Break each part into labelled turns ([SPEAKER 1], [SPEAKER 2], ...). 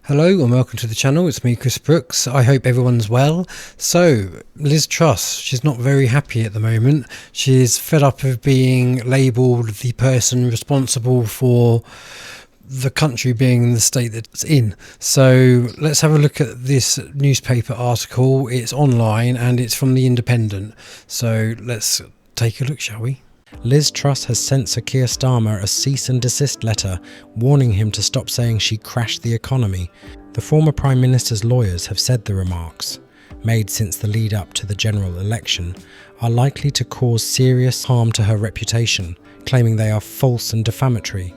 [SPEAKER 1] Hello and welcome to the channel. It's me, Kristofer Brooks. I hope everyone's well. So, Liz Truss, she's not very happy at the moment. She's fed up of being labelled the person responsible for the country being in the state that it's in. So let's have a look at this newspaper article. It's online and it's from The Independent. So let's take a look, shall we?
[SPEAKER 2] Liz Truss has sent Sir Keir Starmer a cease and desist letter warning him to stop saying she crashed the economy. The former Prime Minister's lawyers have said the remarks, made since the lead up to the general election, are likely to cause serious harm to her reputation, claiming they are false and defamatory.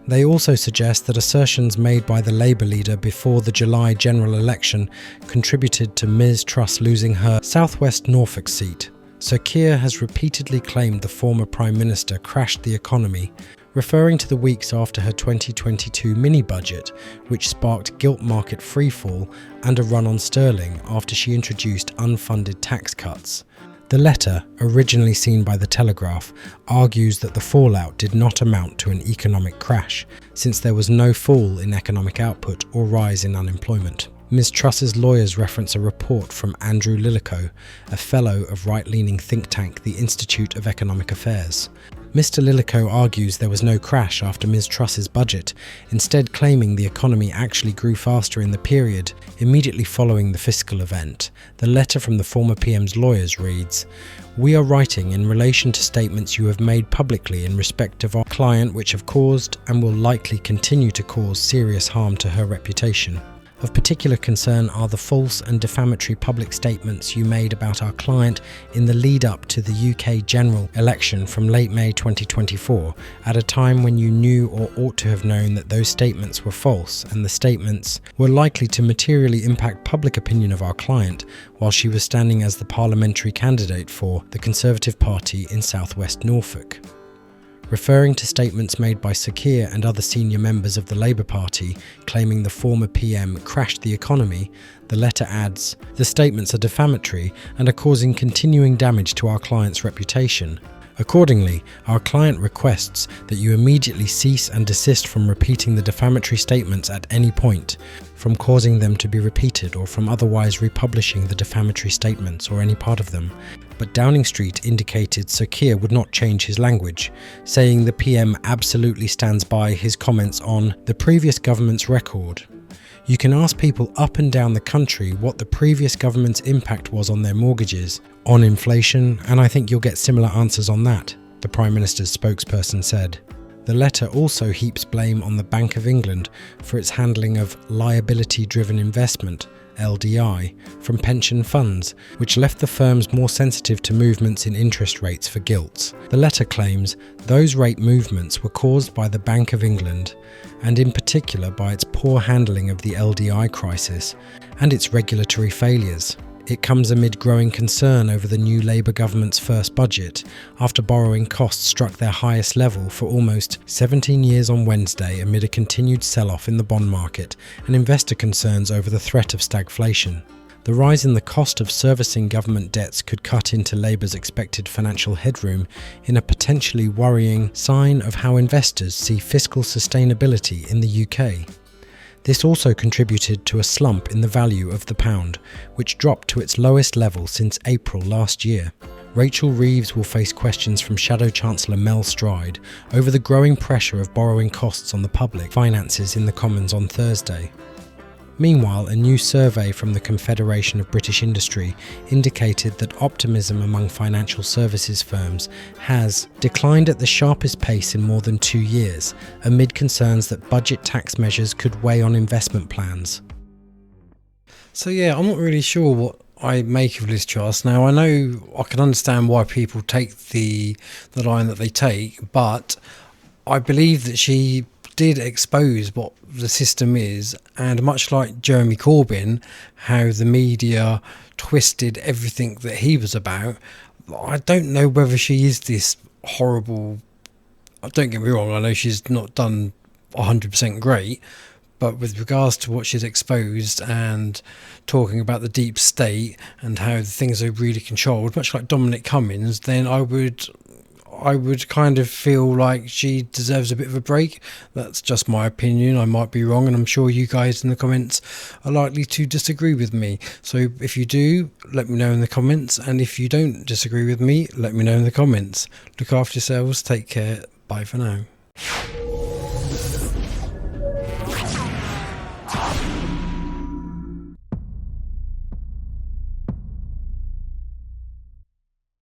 [SPEAKER 2] They also suggest that assertions made by the Labour leader before the July general election contributed to Ms Truss losing her South West Norfolk seat. Sir Keir has repeatedly claimed the former Prime Minister crashed the economy, referring to the weeks after her 2022 mini-budget, which sparked gilt market freefall and a run on sterling after she introduced unfunded tax cuts. The letter, originally seen by The Telegraph, argues that the fallout did not amount to an economic crash, since there was no fall in economic output or rise in unemployment. Ms Truss's lawyers reference a report from Andrew Lillico, a fellow of right-leaning think tank the Institute of Economic Affairs. Mr Lillico argues there was no crash after Ms Truss's budget, instead claiming the economy actually grew faster in the period immediately following the fiscal event. The letter from the former PM's lawyers reads, "We are writing in relation to statements you have made publicly in respect of our client which have caused and will likely continue to cause serious harm to her reputation. Of particular concern are the false and defamatory public statements you made about our client in the lead-up to the UK general election from late May 2024, at a time when you knew or ought to have known that those statements were false and the statements were likely to materially impact public opinion of our client while she was standing as the parliamentary candidate for the Conservative Party in South West Norfolk." Referring to statements made by Sir Keir and other senior members of the Labour Party claiming the former PM crashed the economy, the letter adds, "The statements are defamatory and are causing continuing damage to our client's reputation. Accordingly, our client requests that you immediately cease and desist from repeating the defamatory statements at any point, from causing them to be repeated or from otherwise republishing the defamatory statements or any part of them." But Downing Street indicated Sir Keir would not change his language, saying the PM absolutely stands by his comments on the previous government's record. "You can ask people up and down the country what the previous government's impact was on their mortgages, on inflation, and I think you'll get similar answers on that," the Prime Minister's spokesperson said. The letter also heaps blame on the Bank of England for its handling of liability-driven investment, LDI, from pension funds, which left the firms more sensitive to movements in interest rates for gilts. The letter claims those rate movements were caused by the Bank of England, and in particular by its poor handling of the LDI crisis and its regulatory failures. It comes amid growing concern over the new Labour government's first budget, after borrowing costs struck their highest level for almost 17 years on Wednesday amid a continued sell-off in the bond market and investor concerns over the threat of stagflation. The rise in the cost of servicing government debts could cut into Labour's expected financial headroom in a potentially worrying sign of how investors see fiscal sustainability in the UK. This also contributed to a slump in the value of the pound, which dropped to its lowest level since April last year. Rachel Reeves will face questions from Shadow Chancellor Mel Stride over the growing pressure of borrowing costs on the public finances in the Commons on Thursday. Meanwhile, a new survey from the Confederation of British Industry indicated that optimism among financial services firms has declined at the sharpest pace in more than 2 years, amid concerns that budget tax measures could weigh on investment plans.
[SPEAKER 1] So yeah, I'm not really sure what I make of Liz Truss. Now, I know I can understand why people take the line that they take, but I believe that she did expose what the system is, and much like Jeremy Corbyn, how the media twisted everything that he was about, I don't know whether she is this horrible. Don't get me wrong, I know she's not done 100% great, but with regards to what she's exposed and talking about the deep state and how the things are really controlled, much like Dominic Cummings, then I would I would kind of feel like she deserves a bit of a break. That's just my opinion. I might be wrong, and I'm sure you guys in the comments are likely to disagree with me. So if you do, let me know in the comments, and if you don't disagree with me, let me know in the comments. Look after yourselves, take care, bye for now.